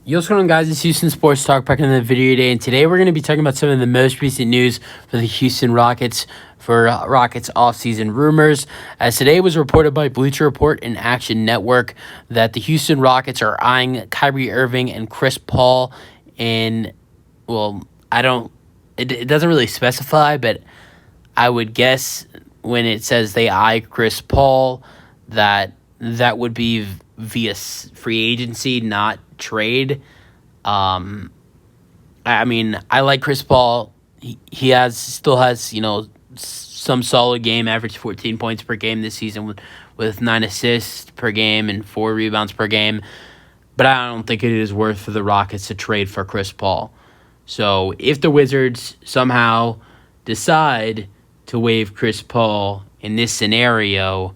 Yo, what's going on, guys? It's Houston Sports Talk back in the video today, and today we're going to be talking about some of the most recent news for the Houston Rockets for Rockets offseason rumors. As today was reported by Bleacher Report and Action Network that the Houston Rockets are eyeing Kyrie Irving and Chris Paul in, it doesn't really specify, but I would guess when it says they eye Chris Paul, that would be via free agency, not trade. I mean, I like Chris Paul. He still has some solid game, average 14 points per game this season with 9 assists per game and 4 rebounds per game. But I don't think it is worth for the Rockets to trade for Chris Paul. So if the Wizards somehow decide to waive Chris Paul in this scenario,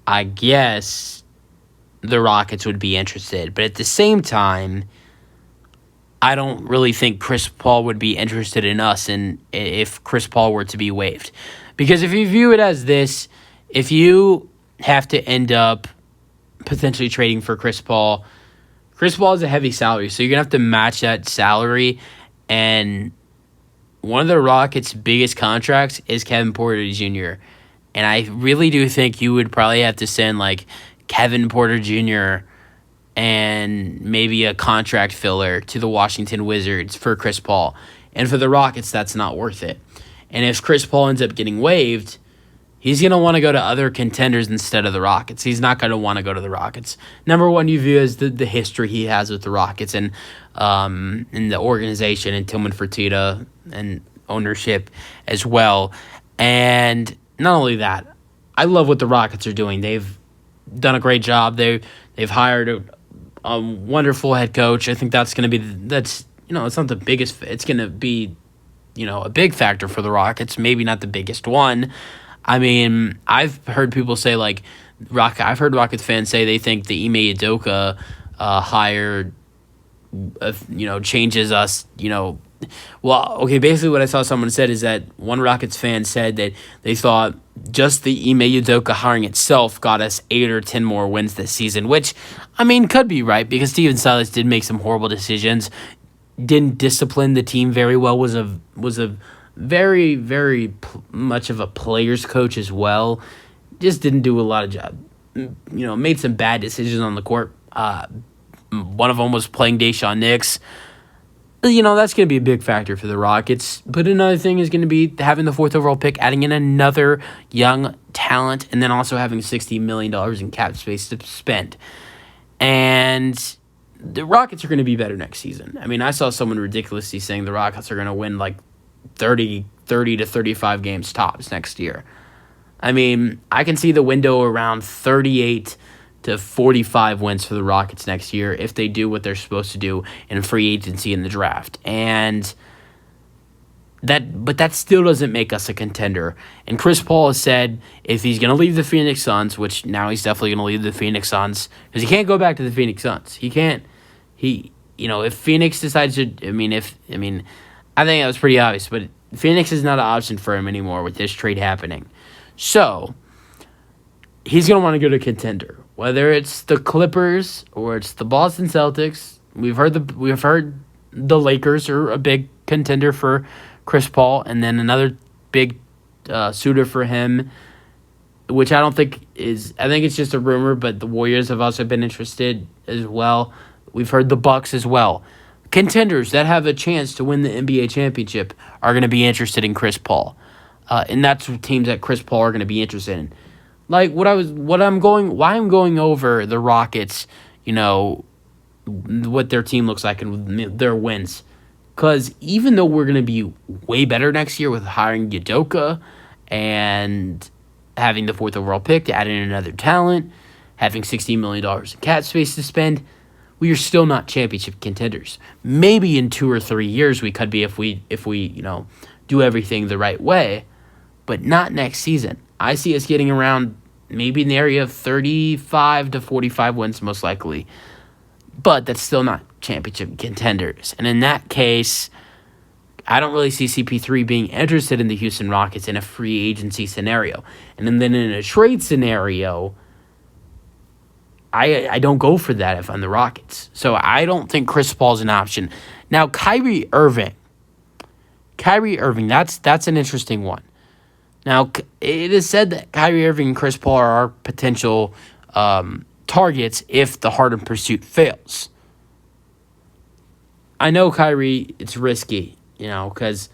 I guess the Rockets would be interested. But at the same time, I don't really think Chris Paul would be interested in us if Chris Paul were to be waived. Because if you view it as this, if you have to end up potentially trading for Chris Paul is a heavy salary, so you're going to have to match that salary. And one of the Rockets' biggest contracts is Kevin Porter Jr., and I really do think you would probably have to send like Kevin Porter Jr. and maybe a contract filler to the Washington Wizards for Chris Paul. And for the Rockets, that's not worth it. And if Chris Paul ends up getting waived, he's going to want to go to other contenders instead of the Rockets. He's not going to want to go to the Rockets. Number one, you view as the history he has with the Rockets and in the organization and Tillman Fertitta and ownership as well. And not only that, I love what the Rockets are doing. They've done a great job. They've hired a wonderful head coach. I think that's going to be it's not the biggest. It's going to be a big factor for the Rockets. Maybe not the biggest one. I mean, I've heard people say I've heard Rockets fans say they think the Ime Udoka hire changes us. Basically what I saw someone said is that one Rockets fan said that they thought just the Ime Udoka hiring itself got us 8 or 10 more wins this season, which, I mean, could be right because Steven Silas did make some horrible decisions, didn't discipline the team very well, was a very, very much of a player's coach as well, just didn't do a lot of job, made some bad decisions on the court. One of them was playing Daishawn Nix. That's going to be a big factor for the Rockets. But another thing is going to be having the 4th overall pick, adding in another young talent, and then also having $60 million in cap space to spend. And the Rockets are going to be better next season. I mean, I saw someone ridiculously saying the Rockets are going to win 30 to 35 games tops next year. I mean, I can see the window around 38 to 45 wins for the Rockets next year if they do what they're supposed to do in free agency in the draft. But that still doesn't make us a contender. And Chris Paul has said if he's going to leave the Phoenix Suns, which now he's definitely going to leave the Phoenix Suns, because he can't go back to the Phoenix Suns. He can't. If Phoenix decides to, I think that was pretty obvious, but Phoenix is not an option for him anymore with this trade happening. So he's going to want to go to a contender, whether it's the Clippers or it's the Boston Celtics. We've heard the Lakers are a big contender for Chris Paul, and then another big suitor for him, which I don't think is. I think it's just a rumor, but the Warriors have also been interested as well. We've heard the Bucks as well. Contenders that have a chance to win the NBA championship are going to be interested in Chris Paul, and that's teams that Chris Paul are going to be interested in. Why I'm going over the Rockets, what their team looks like and their wins. Because even though we're going to be way better next year with hiring Udoka and having the 4th overall pick to add in another talent, having $16 million in cap space to spend, we are still not championship contenders. Maybe in 2 or 3 years we could be if we do everything the right way, but not next season. I see us getting around maybe in the area of 35 to 45 wins most likely. But that's still not championship contenders. And in that case, I don't really see CP3 being interested in the Houston Rockets in a free agency scenario. And then in a trade scenario, I don't go for that if I'm the Rockets. So I don't think Chris Paul's an option. Now, Kyrie Irving, that's an interesting one. Now, it is said that Kyrie Irving and Chris Paul are potential targets if the Harden pursuit fails. I know Kyrie, it's risky, because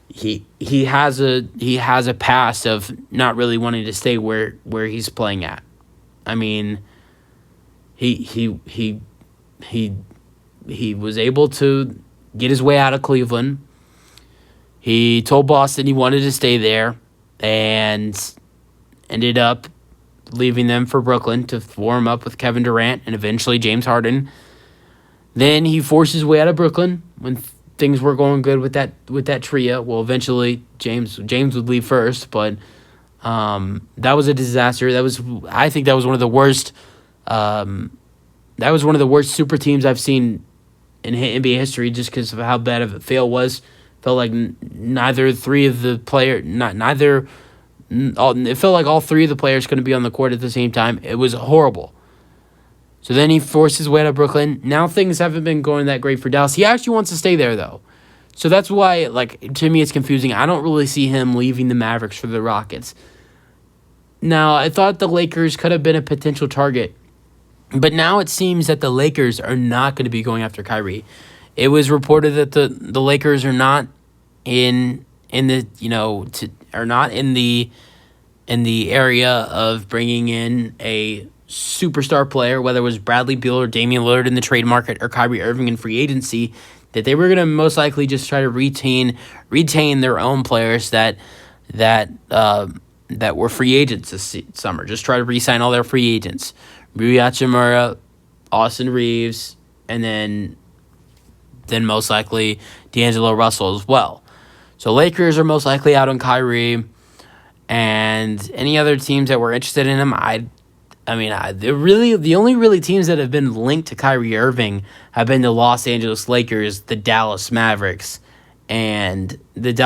he has a past of not really wanting to stay where he's playing at. I mean, he was able to get his way out of Cleveland. He told Boston he wanted to stay there and ended up leaving them for Brooklyn to form up with Kevin Durant and eventually James Harden. Then he forced his way out of Brooklyn when things were going good with that trio. Well, eventually James would leave first, but that was a disaster. I think that was one of the worst. That was one of the worst super teams I've seen in NBA history, just because of how bad of a fail was. Felt like neither three of the players, it felt like all three of the players couldn't be on the court at the same time. It was horrible. So then he forced his way out of Brooklyn. Now things haven't been going that great for Dallas. He actually wants to stay there, though. So that's why, to me, it's confusing. I don't really see him leaving the Mavericks for the Rockets. Now, I thought the Lakers could have been a potential target. But now it seems that the Lakers are not going to be going after Kyrie. It was reported that the Lakers are not in the area of bringing in a superstar player, whether it was Bradley Beal or Damian Lillard in the trade market or Kyrie Irving in free agency, that they were going to most likely just try to retain their own players that were free agents this summer. Just try to re-sign all their free agents. Rui Hachimura, Austin Reeves, and then most likely D'Angelo Russell as well. So Lakers are most likely out on Kyrie, and any other teams that were interested in him, the only teams that have been linked to Kyrie Irving have been the Los Angeles Lakers, the Dallas Mavericks, and then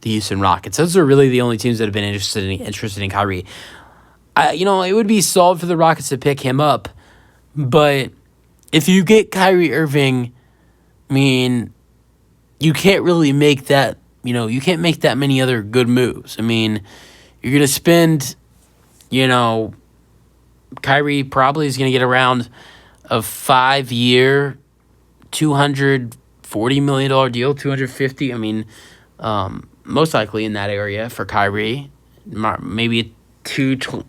the Houston Rockets. Those are really the only teams that have been interested in Kyrie. It would be solid for the Rockets to pick him up, but if you get Kyrie Irving, you can't really make that. You can't make that many other good moves. You're gonna spend. Kyrie probably is going to get around a 5-year, $240 million deal, $250. Most likely in that area for Kyrie, maybe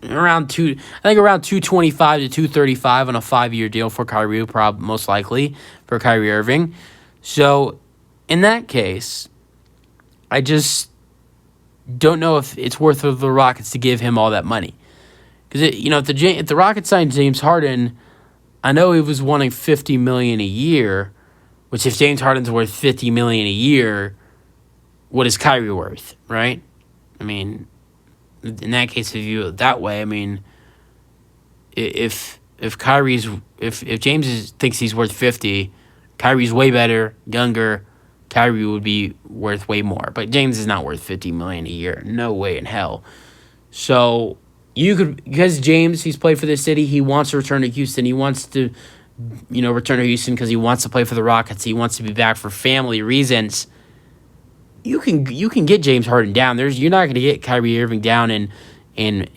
around 225 to 235 on a 5-year deal for Kyrie, most likely for Kyrie Irving. So in that case, I just don't know if it's worth for the Rockets to give him all that money. Because if the Rockets signed James Harden, I know he was wanting $50 million a year, which if James Harden's worth $50 million a year, what is Kyrie worth, right? In that case, if you view it that way, if James thinks he's worth 50, Kyrie's way better, younger. Kyrie would be worth way more, but James is not worth $50 million a year. No way in hell. So because James, he's played for this city, he wants to return to Houston. He wants to, return to Houston because he wants to play for the Rockets. He wants to be back for family reasons. You can get James Harden down. You're not going to get Kyrie Irving down in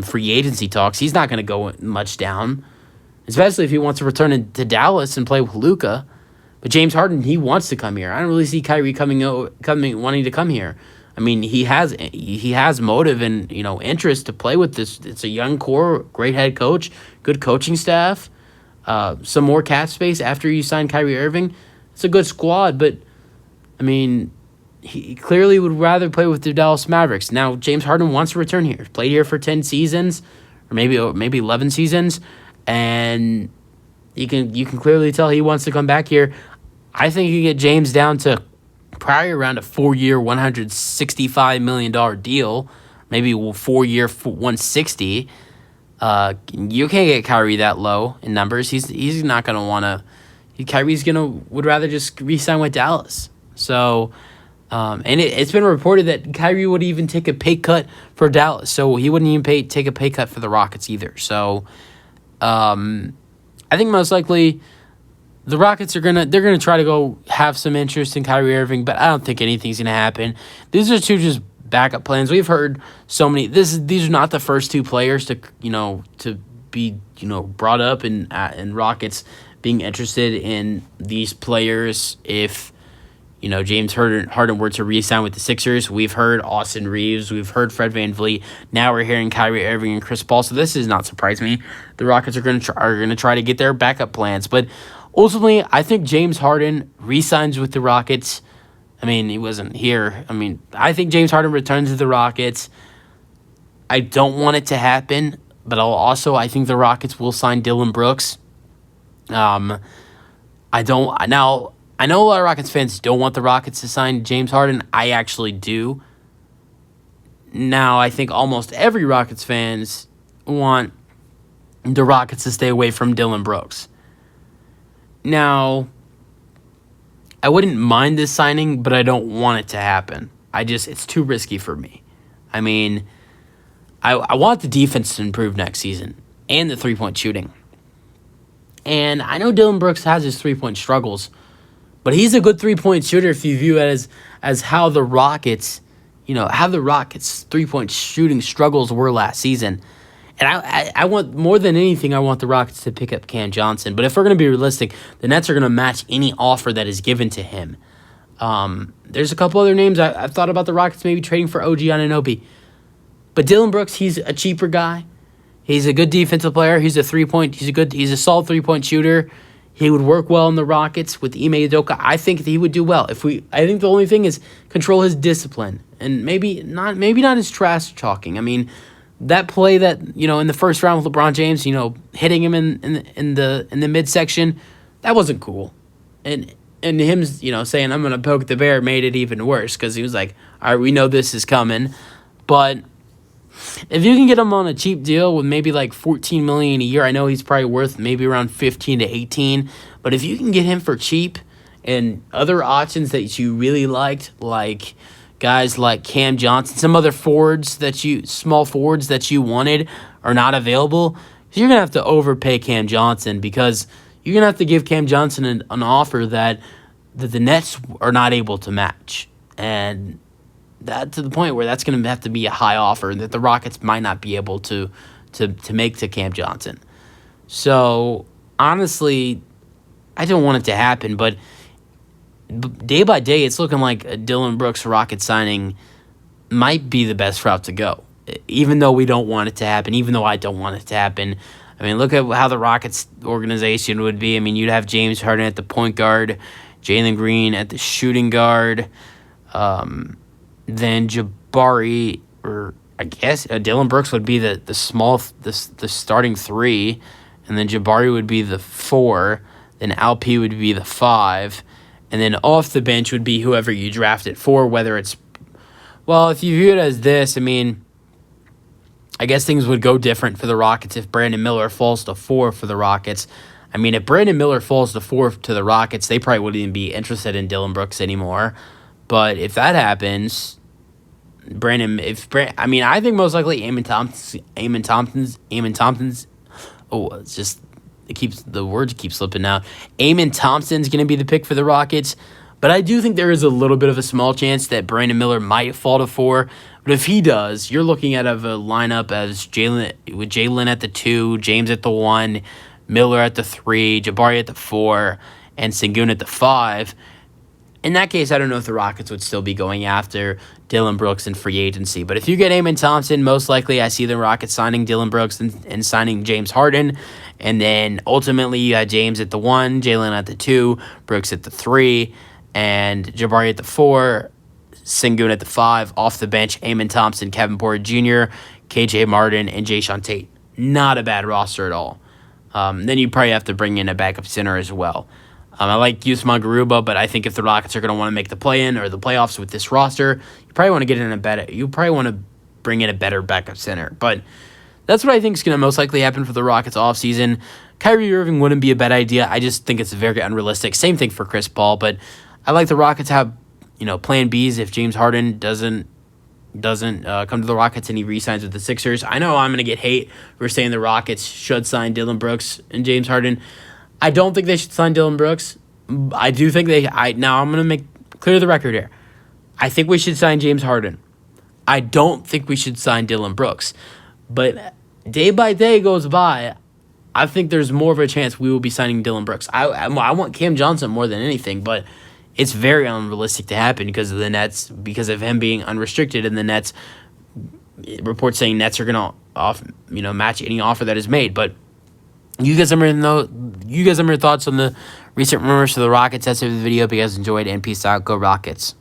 free agency talks. He's not going to go much down, especially if he wants to return to Dallas and play with Luka. But James Harden, he wants to come here. I don't really see Kyrie wanting to come here. He has motive and interest to play with this. It's a young core, great head coach, good coaching staff, some more cap space after you sign Kyrie Irving. It's a good squad, but he clearly would rather play with the Dallas Mavericks. Now James Harden wants to return here. Played here for 10 seasons, or maybe 11 seasons, and you can clearly tell he wants to come back here. I think you can get James down to probably around a 4-year, $165 million deal, maybe 4-year, $160. You can't get Kyrie that low in numbers. He's not going to want to. Kyrie's would rather just re-sign with Dallas. So And it's been reported that Kyrie would even take a pay cut for Dallas, so he wouldn't even take a pay cut for the Rockets either. So, I think most likely the Rockets are they're gonna try to go have some interest in Kyrie Irving, but I don't think anything's gonna happen. These are two just backup plans. We've heard so many. These are not the first two players to be brought up in Rockets being interested in these players if James Harden were to re-sign with the Sixers. We've heard Austin Reeves. We've heard Fred VanVleet. Now we're hearing Kyrie Irving and Chris Paul. So this does not surprise me. The Rockets are going to try to get their backup plans. But ultimately, I think James Harden re-signs with the Rockets. I mean, he wasn't here. I mean, I think James Harden returns to the Rockets. I don't want it to happen, but I think the Rockets will sign Dillon Brooks. I know a lot of Rockets fans don't want the Rockets to sign James Harden. I actually do. Now, I think almost every Rockets fans want the Rockets to stay away from Dillon Brooks. Now, I wouldn't mind this signing, but I don't want it to happen. It's too risky for me. I mean, I want the defense to improve next season and the three-point shooting. And I know Dillon Brooks has his three-point struggles, but he's a good three-point shooter if you view it as how the Rockets, how the Rockets' three-point shooting struggles were last season. And I want, more than anything, I want the Rockets to pick up Cam Johnson. But if we're going to be realistic, the Nets are going to match any offer that is given to him. There's a couple other names I've thought about the Rockets maybe trading for OG Anunoby. But Dillon Brooks, he's a cheaper guy. He's a good defensive player. He's a solid three-point shooter. He would work well in the Rockets with Ime Udoka. I think that he would do well. I think the only thing is control his discipline and maybe not his trash talking. I mean, that play that in the first round with LeBron James, hitting him in the midsection, that wasn't cool. And him saying I'm gonna poke the bear made it even worse because he was like, all right, we know this is coming, but if you can get him on a cheap deal with maybe like $14 million a year, I know he's probably worth maybe around 15 to 18. But if you can get him for cheap, and other options that you really liked, like guys like Cam Johnson, some other small forwards that you wanted are not available, you're gonna have to overpay Cam Johnson because you're gonna have to give Cam Johnson an offer that the Nets are not able to match, and that to the point where that's going to have to be a high offer that the Rockets might not be able to make to Cam Johnson. So, honestly, I don't want it to happen, but day by day, it's looking like a Dillon Brooks Rocket signing might be the best route to go, even though we don't want it to happen, even though I don't want it to happen. I mean, look at how the Rockets organization would be. I mean, you'd have James Harden at the point guard, Jalen Green at the shooting guard, then Jabari, or I guess Dillon Brooks would be the starting three, and then Jabari would be the 4, then Alp would be the 5, and then off the bench would be whoever you drafted for, whether it's, well, if you view it as this, I mean, I guess things would go different for the Rockets if Brandon Miller falls to 4 for the Rockets. I mean, if Brandon Miller falls to 4 to the Rockets, they probably wouldn't even be interested in Dillon Brooks anymore. But if that happens, I think most likely Amon Thompson's. Oh, the words keep slipping out. Amon Thompson's going to be the pick for the Rockets, but I do think there is a little bit of a small chance that Brandon Miller might fall to 4. But if he does, you're looking at a lineup as Jalen at the 2, James at the 1, Miller at the 3, Jabari at the 4, and Sengun at the 5. In that case, I don't know if the Rockets would still be going after Dillon Brooks in free agency. But if you get Amon Thompson, most likely I see the Rockets signing Dillon Brooks and signing James Harden. And then ultimately you had James at the 1, Jalen at the 2, Brooks at the 3, and Jabari at the 4, Sengun at the 5, off the bench, Amon Thompson, Kevin Porter Jr., KJ Martin, and Jayshawn Tate. Not a bad roster at all. Then you probably have to bring in a backup center as well. I like Usman Garuba, but I think if the Rockets are going to want to make the play-in or the playoffs with this roster, you probably want to bring in a better backup center. But that's what I think is going to most likely happen for the Rockets offseason. Kyrie Irving wouldn't be a bad idea. I just think it's very unrealistic. Same thing for Chris Paul, but I like the Rockets have Plan B is if James Harden doesn't come to the Rockets and he re-signs with the Sixers. I know I'm going to get hate for saying the Rockets should sign Dillon Brooks and James Harden. I don't think they should sign Dillon Brooks. I do think now I'm going to make clear the record here. I think we should sign James Harden. I don't think we should sign Dillon Brooks. But day by day goes by, I think there's more of a chance we will be signing Dillon Brooks. I want Cam Johnson more than anything, but it's very unrealistic to happen because of the Nets, because of him being unrestricted, and the Nets reports saying Nets are gonna match any offer that is made. But you guys have your thoughts on the recent rumors for the Rockets. That's it for the video. If you guys enjoyed, and peace out. Go Rockets.